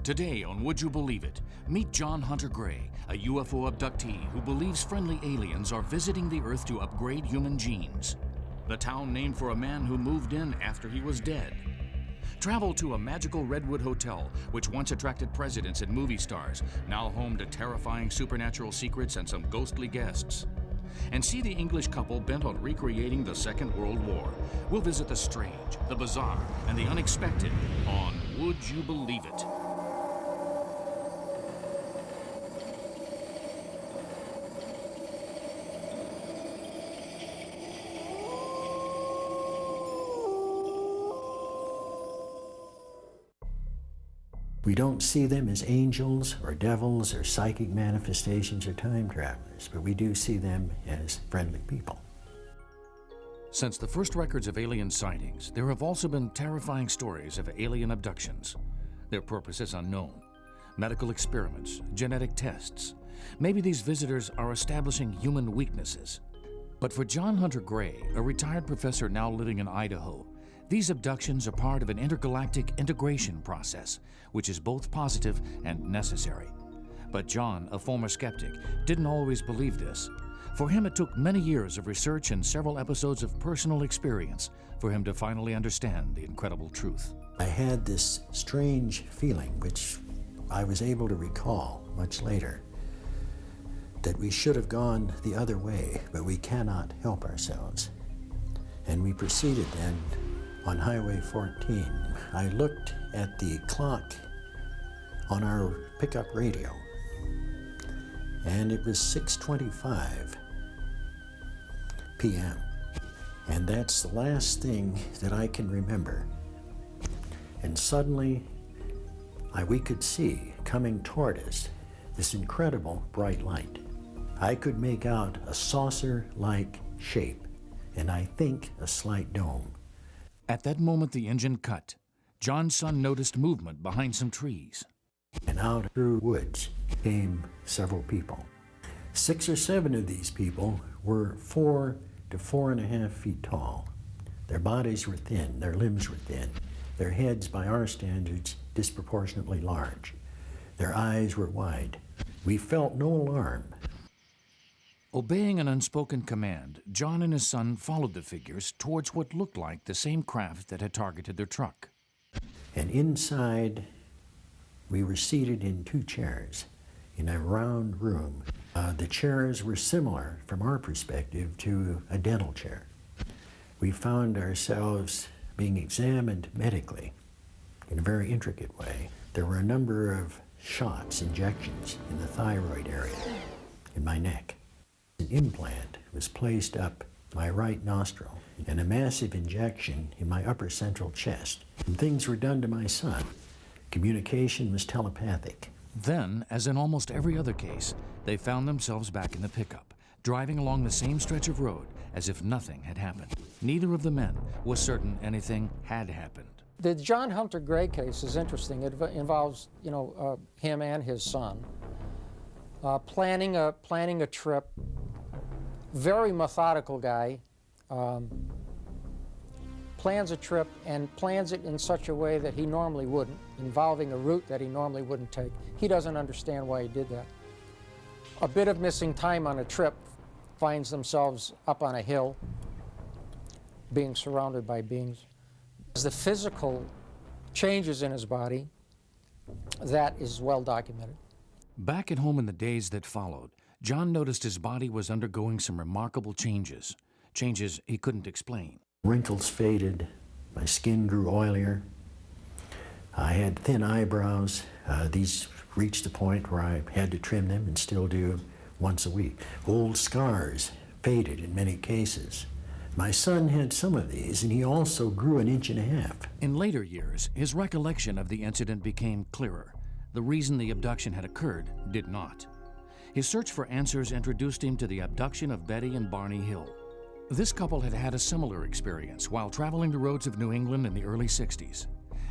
Today on Would You Believe It, meet John Hunter Gray, a UFO abductee who believes friendly aliens are visiting the Earth to upgrade human genes. The town named for a man who moved in after he was dead. Travel to a magical Redwood hotel, which once attracted presidents and movie stars, now home to terrifying supernatural secrets and some ghostly guests. And see the English couple bent on recreating the Second World War. We'll visit the strange, the bizarre, and the unexpected on Would You Believe It? We don't see them as angels or devils or psychic manifestations or time travelers, but we do see them as friendly people. Since the first records of alien sightings, there have also been terrifying stories of alien abductions. Their purpose is unknown. Medical experiments, genetic tests. Maybe these visitors are establishing human weaknesses. But for John Hunter Gray, a retired professor now living in Idaho, these abductions are part of an intergalactic integration process, which is both positive and necessary. But John, a former skeptic, didn't always believe this. For him, it took many years of research and several episodes of personal experience for him to finally understand the incredible truth. I had this strange feeling, which I was able to recall much later, that we should have gone the other way, but we cannot help ourselves. And we proceeded then on Highway 14. I looked at the clock on our pickup radio, and it was 6:25 p.m. And that's the last thing that I can remember. And suddenly, we could see coming toward us this incredible bright light. I could make out a saucer-like shape, and I think a slight dome. At that moment, the engine cut. John's son noticed movement behind some trees. And out through woods came several people. 6 or 7 of these people were 4 to 4.5 feet tall. Their bodies were thin, their limbs were thin, their heads, by our standards, disproportionately large. Their eyes were wide. We felt no alarm. Obeying an unspoken command, John and his son followed the figures towards what looked like the same craft that had targeted their truck. And inside, we were seated in 2 chairs in a round room. The chairs were similar, from our perspective, to a dental chair. We found ourselves being examined medically in a very intricate way. There were a number of shots, injections, in the thyroid area, in my neck. An implant was placed up my right nostril, and a massive injection in my upper central chest. And things were done to my son. Communication was telepathic. Then, as in almost every other case, they found themselves back in the pickup, driving along the same stretch of road as if nothing had happened. Neither of the men was certain anything had happened. The John Hunter Gray case is interesting. It involves, him and his son planning a trip. Very methodical guy. Plans a trip and plans it in such a way that he normally wouldn't, involving a route that he normally wouldn't take. He doesn't understand why he did that. A bit of missing time on a trip, finds themselves up on a hill, being surrounded by beings. The physical changes in his body, that is well documented. Back at home in the days that followed, John noticed his body was undergoing some remarkable changes he couldn't explain. Wrinkles faded, my skin grew oilier. I had thin eyebrows. These reached a point where I had to trim them, and still do, once a week. Old scars faded in many cases. My son had some of these, and he also grew 1.5 inches. In later years, his recollection of the incident became clearer. The reason the abduction had occurred did not. His search for answers introduced him to the abduction of Betty and Barney Hill. This couple had had a similar experience while traveling the roads of New England in the early 60s.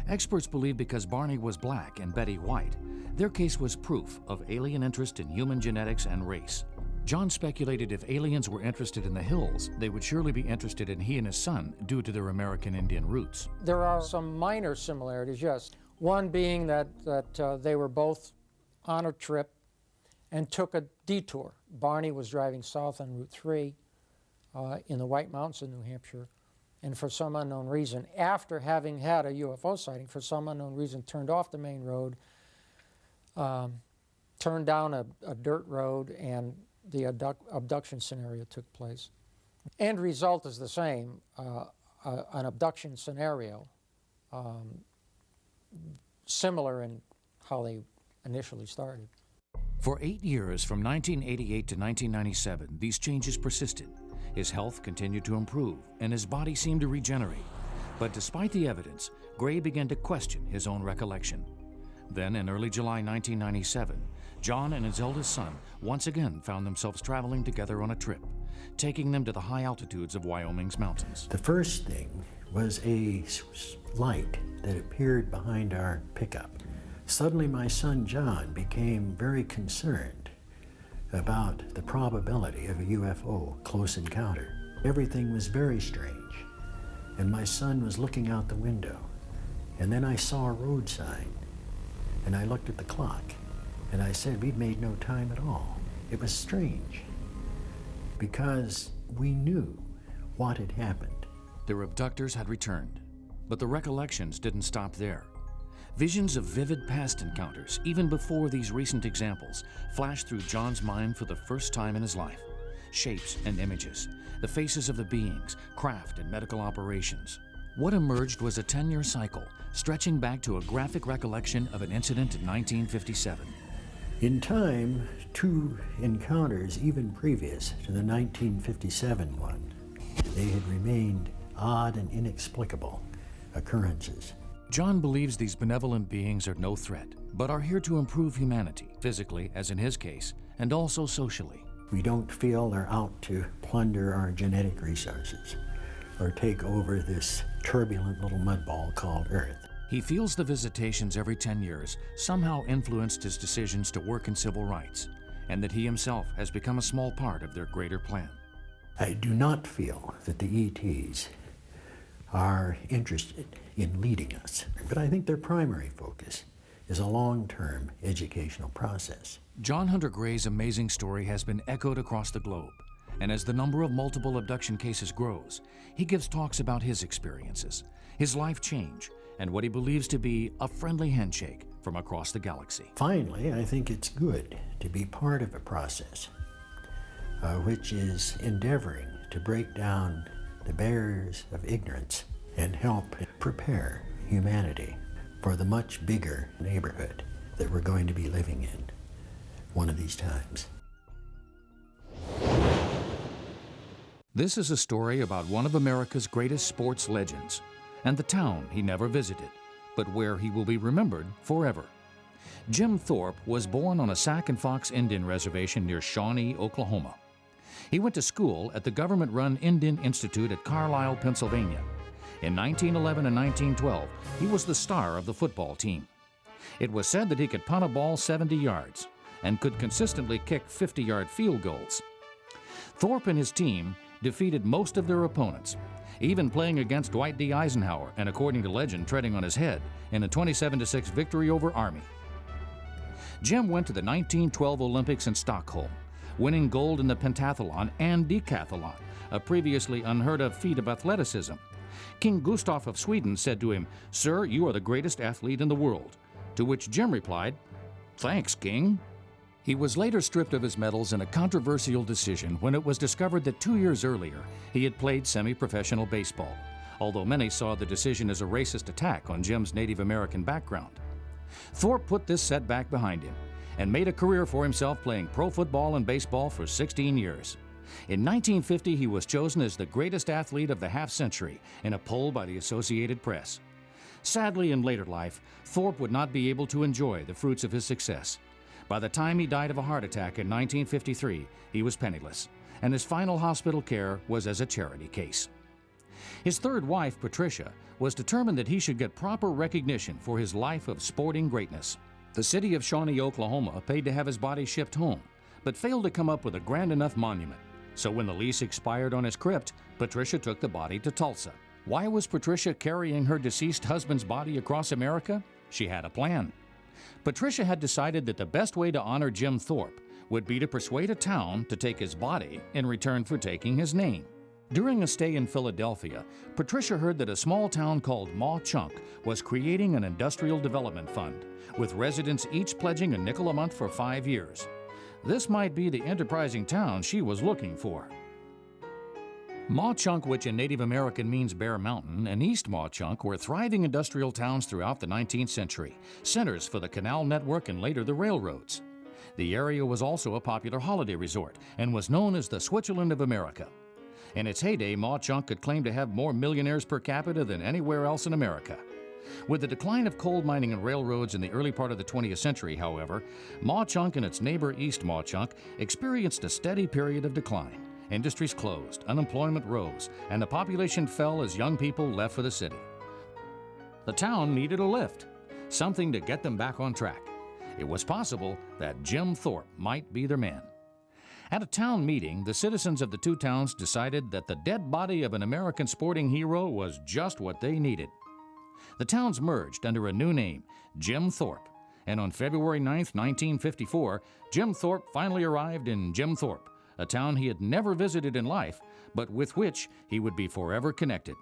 Experts believe because Barney was black and Betty white, their case was proof of alien interest in human genetics and race. John speculated if aliens were interested in the Hills, they would surely be interested in he and his son due to their American Indian roots. There are some minor similarities, yes. One being that they were both on a trip and took a detour. Barney was driving south on Route 3 in the White Mountains in New Hampshire, and for some unknown reason, after having had a UFO sighting, for some unknown reason, turned off the main road, turned down a dirt road, and the abduction scenario took place. End result is the same, an abduction scenario, similar in how they initially started. For 8 years, from 1988 to 1997, these changes persisted. His health continued to improve, and his body seemed to regenerate. But despite the evidence, Gray began to question his own recollection. Then, in early July 1997, John and his eldest son once again found themselves traveling together on a trip, taking them to the high altitudes of Wyoming's mountains. The first thing was a light that appeared behind our pickup. Suddenly, my son John became very concerned about the probability of a UFO close encounter. Everything was very strange, and my son was looking out the window, and then I saw a road sign, and I looked at the clock, and I said, we'd made no time at all. It was strange, because we knew what had happened. Their abductors had returned, but the recollections didn't stop there. Visions of vivid past encounters, even before these recent examples, flashed through John's mind for the first time in his life. Shapes and images, the faces of the beings, craft and medical operations. What emerged was a 10-year cycle, stretching back to a graphic recollection of an incident in 1957. In time, 2 encounters, even previous to the 1957 one, they had remained odd and inexplicable occurrences. John believes these benevolent beings are no threat, but are here to improve humanity, physically, as in his case, and also socially. We don't feel they're out to plunder our genetic resources or take over this turbulent little mudball called Earth. He feels the visitations every 10 years somehow influenced his decisions to work in civil rights, and that he himself has become a small part of their greater plan. I do not feel that the ETs are interested in leading us, but I think their primary focus is a long-term educational process. John Hunter Gray's amazing story has been echoed across the globe, and as the number of multiple abduction cases grows, he gives talks about his experiences, his life change, and what he believes to be a friendly handshake from across the galaxy. Finally, I think it's good to be part of a process which is endeavoring to break down the barriers of ignorance and help prepare humanity for the much bigger neighborhood that we're going to be living in one of these times. This is a story about one of America's greatest sports legends, and the town he never visited, but where he will be remembered forever. Jim Thorpe was born on a Sac and Fox Indian reservation near Shawnee, Oklahoma. He went to school at the government-run Indian Institute at Carlisle, Pennsylvania. In 1911 and 1912, he was the star of the football team. It was said that he could punt a ball 70 yards and could consistently kick 50-yard field goals. Thorpe and his team defeated most of their opponents, even playing against Dwight D. Eisenhower and, according to legend, treading on his head in a 27-6 victory over Army. Jim went to the 1912 Olympics in Stockholm, winning gold in the pentathlon and decathlon, a previously unheard-of feat of athleticism. King Gustav of Sweden said to him, "Sir, you are the greatest athlete in the world," to which Jim replied, "Thanks, King." He was later stripped of his medals in a controversial decision when it was discovered that 2 years earlier he had played semi-professional baseball, although many saw the decision as a racist attack on Jim's Native American background. Thorpe put this setback behind him and made a career for himself playing pro football and baseball for 16 years. In 1950, he was chosen as the greatest athlete of the half-century in a poll by the Associated Press. Sadly, in later life, Thorpe would not be able to enjoy the fruits of his success. By the time he died of a heart attack in 1953, he was penniless, and his final hospital care was as a charity case. His third wife, Patricia, was determined that he should get proper recognition for his life of sporting greatness. The city of Shawnee, Oklahoma, paid to have his body shipped home, but failed to come up with a grand enough monument. So when the lease expired on his crypt, Patricia took the body to Tulsa. Why was Patricia carrying her deceased husband's body across America? she had a plan. Patricia had decided that the best way to honor Jim Thorpe would be to persuade a town to take his body in return for taking his name. During a stay in Philadelphia, Patricia heard that a small town called Mauch-Chunk was creating an industrial development fund, with residents each pledging a nickel a month for 5 years. This might be the enterprising town she was looking for. Mauch-Chunk, which in Native American means Bear Mountain, and East Mauch-Chunk were thriving industrial towns throughout the 19th century, centers for the canal network and later the railroads. The area was also a popular holiday resort and was known as the Switzerland of America. In its heyday, Mauch-Chunk could claim to have more millionaires per capita than anywhere else in America. With the decline of coal mining and railroads in the early part of the 20th century, however, Mauch-Chunk and its neighbor East Mauch-Chunk experienced a steady period of decline. Industries closed, unemployment rose, and the population fell as young people left for the city. The town needed a lift, something to get them back on track. It was possible that Jim Thorpe might be their man. At a town meeting, the citizens of the two towns decided that the dead body of an American sporting hero was just what they needed. The towns merged under a new name, Jim Thorpe, and on February 9, 1954, Jim Thorpe finally arrived in Jim Thorpe, a town he had never visited in life, but with which he would be forever connected.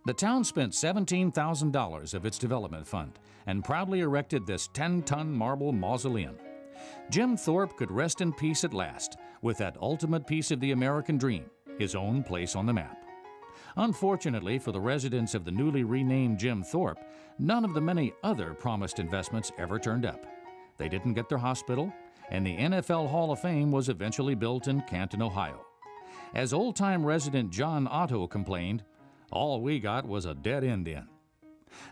The town spent $17,000 of its development fund and proudly erected this 10-ton marble mausoleum. Jim Thorpe could rest in peace at last, with that ultimate piece of the American dream, his own place on the map. Unfortunately for the residents of the newly renamed Jim Thorpe, none of the many other promised investments ever turned up. They didn't get their hospital, and the NFL Hall of Fame was eventually built in Canton, Ohio. As old-time resident John Otto complained, "All we got was a dead end in."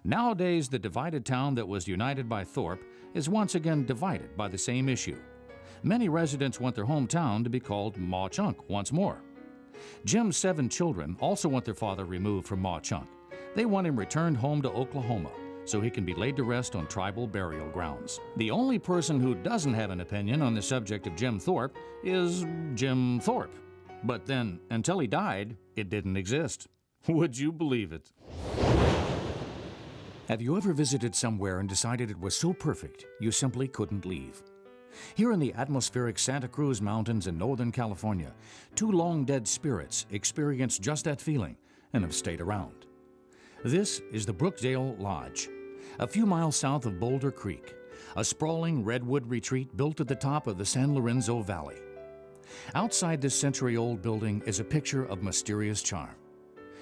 Nowadays, the divided town that was united by Thorpe is once again divided by the same issue. Many residents want their hometown to be called Mauch-Chunk once more. Jim's 7 children also want their father removed from Mauch-Chunk. They want him returned home to Oklahoma so he can be laid to rest on tribal burial grounds. The only person who doesn't have an opinion on the subject of Jim Thorpe is Jim Thorpe. But then, until he died, it didn't exist. Would you believe it? Have you ever visited somewhere and decided it was so perfect you simply couldn't leave? Here in the atmospheric Santa Cruz Mountains in Northern California, 2 long-dead spirits experienced just that feeling and have stayed around. This is the Brookdale Lodge, a few miles south of Boulder Creek, a sprawling redwood retreat built at the top of the San Lorenzo Valley. Outside this century-old building is a picture of mysterious charm.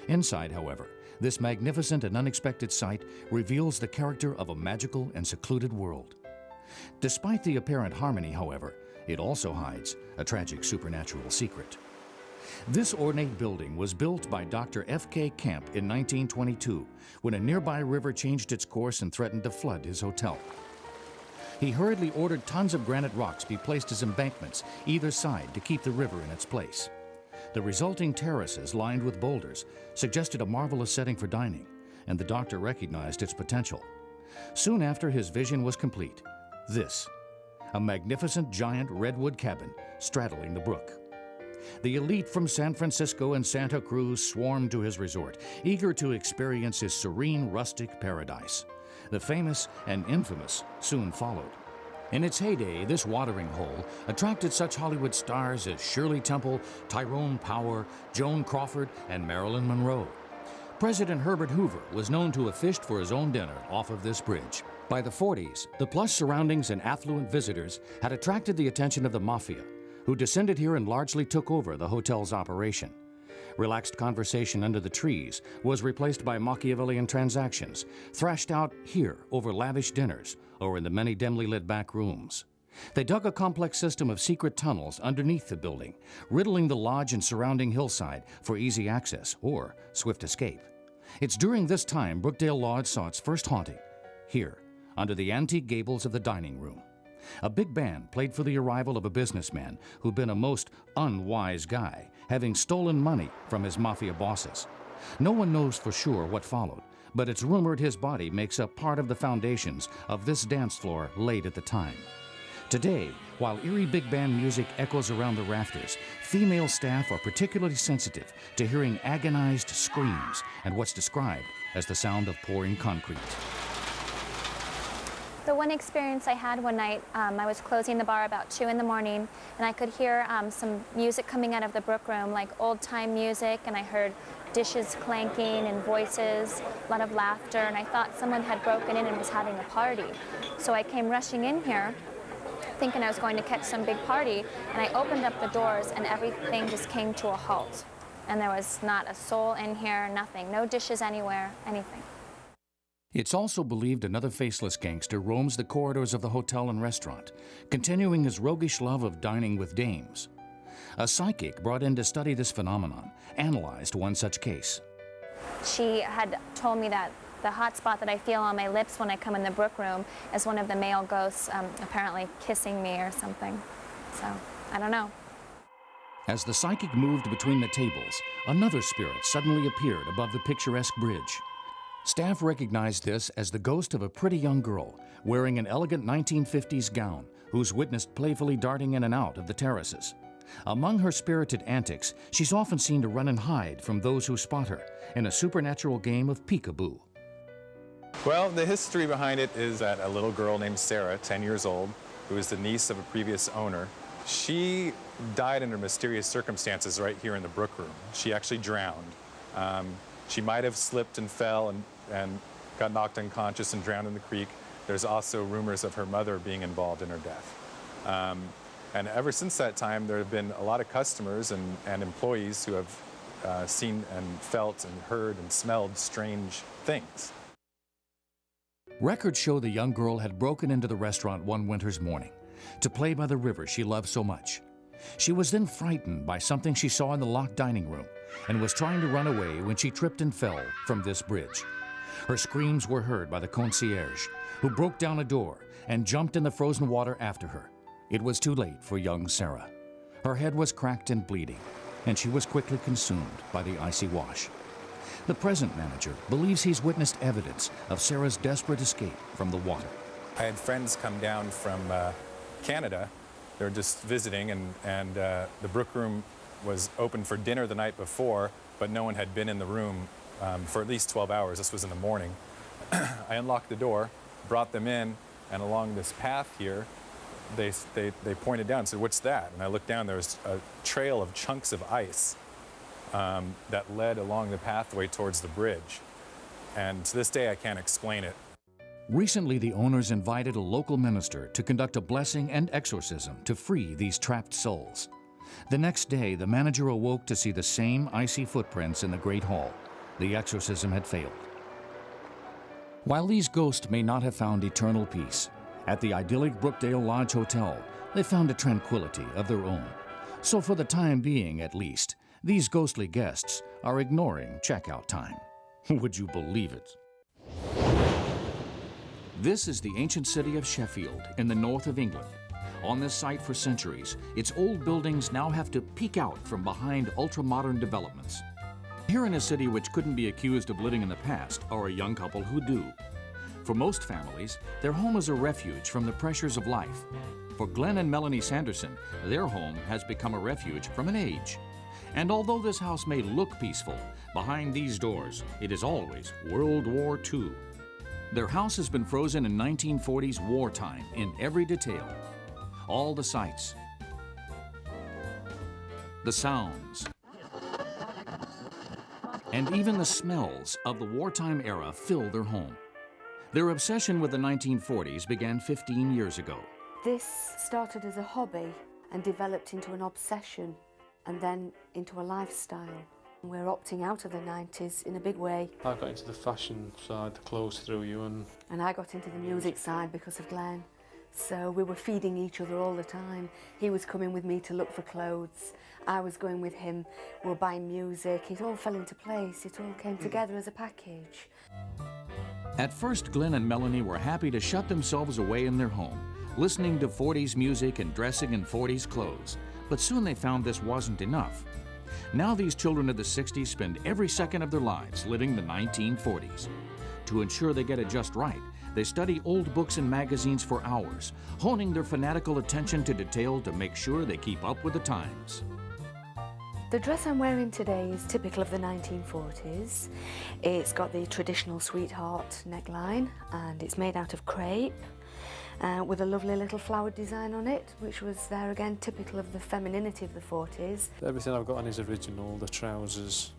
Inside, however, this magnificent and unexpected sight reveals the character of a magical and secluded world. Despite the apparent harmony, however, it also hides a tragic supernatural secret. This ornate building was built by Dr. F.K. Kemp in 1922 when a nearby river changed its course and threatened to flood his hotel. He hurriedly ordered tons of granite rocks be placed as embankments either side to keep the river in its place. The resulting terraces, lined with boulders, suggested a marvelous setting for dining, and the doctor recognized its potential. Soon after his vision was complete, this, a magnificent giant redwood cabin straddling the brook. The elite from San Francisco and Santa Cruz swarmed to his resort, eager to experience his serene rustic paradise. The famous and infamous soon followed. In its heyday, this watering hole attracted such Hollywood stars as Shirley Temple, Tyrone Power, Joan Crawford, and Marilyn Monroe. President Herbert Hoover was known to have fished for his own dinner off of this bridge. By the 40s, the plush surroundings and affluent visitors had attracted the attention of the mafia, who descended here and largely took over the hotel's operation. Relaxed conversation under the trees was replaced by Machiavellian transactions, thrashed out here over lavish dinners or in the many dimly lit back rooms. They dug a complex system of secret tunnels underneath the building, riddling the lodge and surrounding hillside for easy access or swift escape. It's during this time Brookdale Lodge saw its first haunting, here, under the antique gables of the dining room. A big band played for the arrival of a businessman who'd been a most unwise guy, having stolen money from his mafia bosses. No one knows for sure what followed, but it's rumored his body makes up part of the foundations of this dance floor laid at the time. Today, while eerie big band music echoes around the rafters, female staff are particularly sensitive to hearing agonized screams and what's described as the sound of pouring concrete. The one experience I had one night, I was closing the bar about 2 in the morning, and I could hear some music coming out of the Brook Room, like old-time music, and I heard dishes clanking and voices, a lot of laughter, and I thought someone had broken in and was having a party. So I came rushing in here, thinking I was going to catch some big party, and I opened up the doors, and everything just came to a halt. And there was not a soul in here, nothing, no dishes anywhere, anything. It's also believed another faceless gangster roams the corridors of the hotel and restaurant, continuing his roguish love of dining with dames. A psychic brought in to study this phenomenon analyzed one such case. She had told me that the hot spot that I feel on my lips when I come in the Brook Room is one of the male ghosts apparently kissing me or something. So, I don't know. As the psychic moved between the tables, another spirit suddenly appeared above the picturesque bridge. Staff recognized this as the ghost of a pretty young girl wearing an elegant 1950s gown who's witnessed playfully darting in and out of the terraces. Among her spirited antics, she's often seen to run and hide from those who spot her in a supernatural game of peekaboo. Well, the history behind it is that a little girl named Sarah, 10 years old, who is the niece of a previous owner, she died under mysterious circumstances right here in the Brook Room. She actually drowned. She might have slipped and fell and got knocked unconscious and drowned in the creek. There's also rumors of her mother being involved in her death. And ever since that time, there have been a lot of customers and employees who have seen and felt and heard and smelled strange things. Records show the young girl had broken into the restaurant one winter's morning to play by the river she loved so much. She was then frightened by something she saw in the locked dining room and was trying to run away when she tripped and fell from this bridge. Her screams were heard by the concierge, who broke down a door and jumped in the frozen water after her. It was too late for young Sarah. Her head was cracked and bleeding, and she was quickly consumed by the icy wash. The present manager believes he's witnessed evidence of Sarah's desperate escape from the water. I had friends come down from Canada. They were just visiting, and the Brook Room was open for dinner the night before, but no one had been in the room for at least 12 hours. This was in the morning. I unlocked the door, brought them in, and along this path here, they pointed down and said, "What's that?" And I looked down, there was a trail of chunks of ice that led along the pathway towards the bridge. And to this day, I can't explain it. Recently, the owners invited a local minister to conduct a blessing and exorcism to free these trapped souls. The next day, the manager awoke to see the same icy footprints in the Great Hall. The exorcism had failed. While these ghosts may not have found eternal peace, at the idyllic Brookdale Lodge Hotel, they found a tranquility of their own. So for the time being, at least, these ghostly guests are ignoring checkout time. Would you believe it? This is the ancient city of Sheffield in the north of England. On this site for centuries, its old buildings now have to peek out from behind ultra-modern developments. Here in a city which couldn't be accused of living in the past are a young couple who do. For most families, their home is a refuge from the pressures of life. For Glenn and Melanie Sanderson, their home has become a refuge from an age. And although this house may look peaceful, behind these doors, it is always World War II. Their house has been frozen in 1940s wartime in every detail. All the sights, the sounds, and even the smells of the wartime era fill their home. Their obsession with the 1940s began 15 years ago. This started as a hobby and developed into an obsession and then into a lifestyle. We're opting out of the 90s in a big way. I got into the fashion side, the clothes through you, and I got into the music side because of Glenn. So we were feeding each other all the time. He was coming with me to look for clothes. I was going with him. We were buying music. It all fell into place. It all came together as a package. At first, Glenn and Melanie were happy to shut themselves away in their home, listening to 40s music and dressing in 40s clothes. But soon they found this wasn't enough. Now these children of the 60s spend every second of their lives living the 1940s. To ensure they get it just right, they study old books and magazines for hours, honing their fanatical attention to detail to make sure they keep up with the times. The dress I'm wearing today is typical of the 1940s. It's got the traditional sweetheart neckline and it's made out of crepe. with a lovely little flowered design on it, which was there again typical of the femininity of the 40s. Everything I've got on is original, the trousers,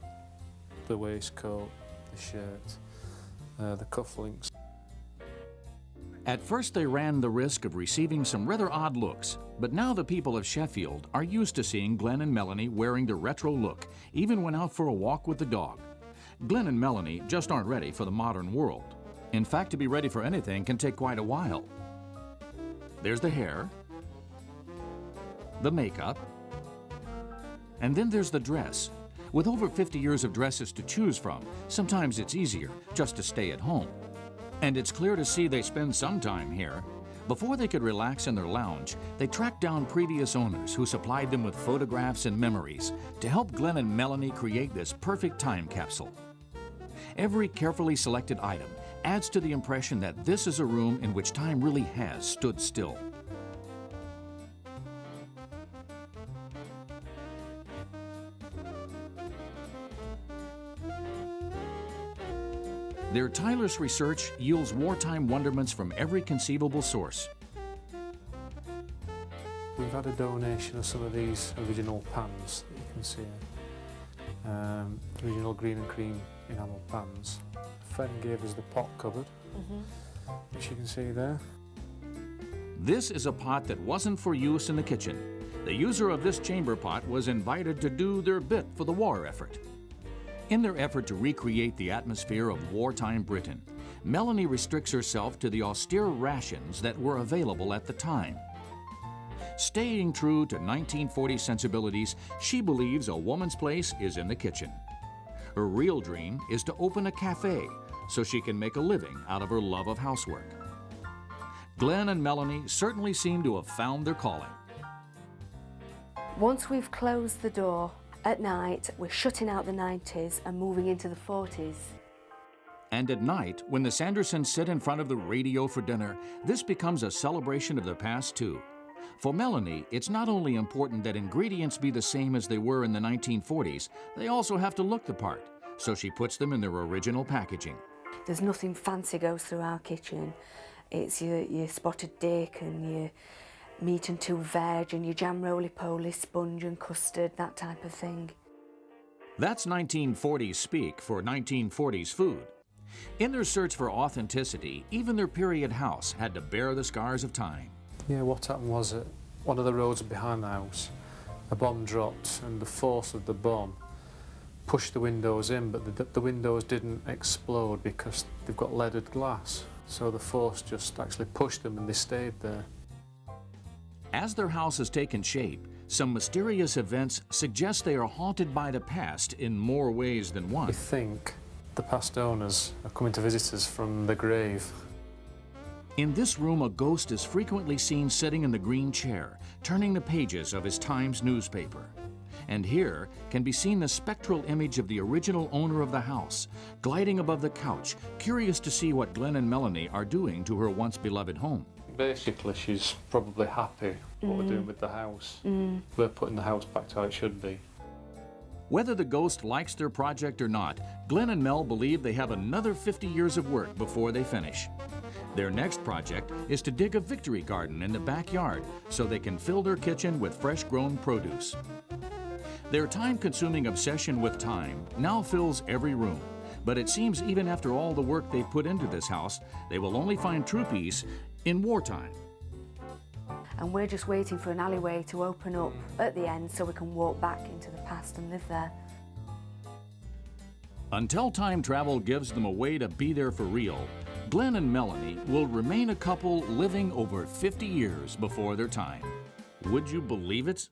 the waistcoat, the shirt, the cufflinks. At first they ran the risk of receiving some rather odd looks, but now the people of Sheffield are used to seeing Glenn and Melanie wearing the retro look, even when out for a walk with the dog. Glenn and Melanie just aren't ready for the modern world. In fact, to be ready for anything can take quite a while. There's the hair, the makeup, and then there's the dress. With over 50 years of dresses to choose from, sometimes it's easier just to stay at home. And it's clear to see they spend some time here. Before they could relax in their lounge, they tracked down previous owners who supplied them with photographs and memories to help Glenn and Melanie create this perfect time capsule. Every carefully selected item adds to the impression that this is a room in which time really has stood still. Their tireless research yields wartime wonderments from every conceivable source. We've had a donation of some of these original pans that you can see here. Original green and cream enamel pans. A friend gave us the pot cupboard, which you can see there. This is a pot that wasn't for use in the kitchen. The user of this chamber pot was invited to do their bit for the war effort. In their effort to recreate the atmosphere of wartime Britain, Melanie restricts herself to the austere rations that were available at the time. Staying true to 1940 sensibilities, she believes a woman's place is in the kitchen. Her real dream is to open a cafe so she can make a living out of her love of housework. Glenn and Melanie certainly seem to have found their calling. Once we've closed the door at night, we're shutting out the 90s and moving into the 40s. And at night, when the Sandersons sit in front of the radio for dinner, this becomes a celebration of the past too. For Melanie, it's not only important that ingredients be the same as they were in the 1940s, they also have to look the part, so she puts them in their original packaging. There's nothing fancy goes through our kitchen. It's your spotted dick and your meat and two veg and your jam roly-poly, sponge and custard, that type of thing. That's 1940s speak for 1940s food. In their search for authenticity, even their period house had to bear the scars of time. Yeah, what happened was at one of the roads behind the house, a bomb dropped and the force of the bomb pushed the windows in, but the windows didn't explode because they've got leaded glass. So the force just actually pushed them and they stayed there. As their house has taken shape, some mysterious events suggest they are haunted by the past in more ways than one. We think the past owners are coming to visit us from the grave. In this room, a ghost is frequently seen sitting in the green chair, turning the pages of his Times newspaper. And here can be seen the spectral image of the original owner of the house, gliding above the couch, curious to see what Glenn and Melanie are doing to her once beloved home. Basically, she's probably happy what we're doing with the house. We're putting the house back to how it should be. Whether the ghost likes their project or not, Glenn and Mel believe they have another 50 years of work before they finish. Their next project is to dig a victory garden in the backyard so they can fill their kitchen with fresh-grown produce. Their time-consuming obsession with time now fills every room, but it seems even after all the work they've put into this house, they will only find true peace in wartime. And we're just waiting for an alleyway to open up at the end so we can walk back into the past and live there. Until time travel gives them a way to be there for real, Glenn and Melanie will remain a couple living over 50 years before their time. Would you believe it?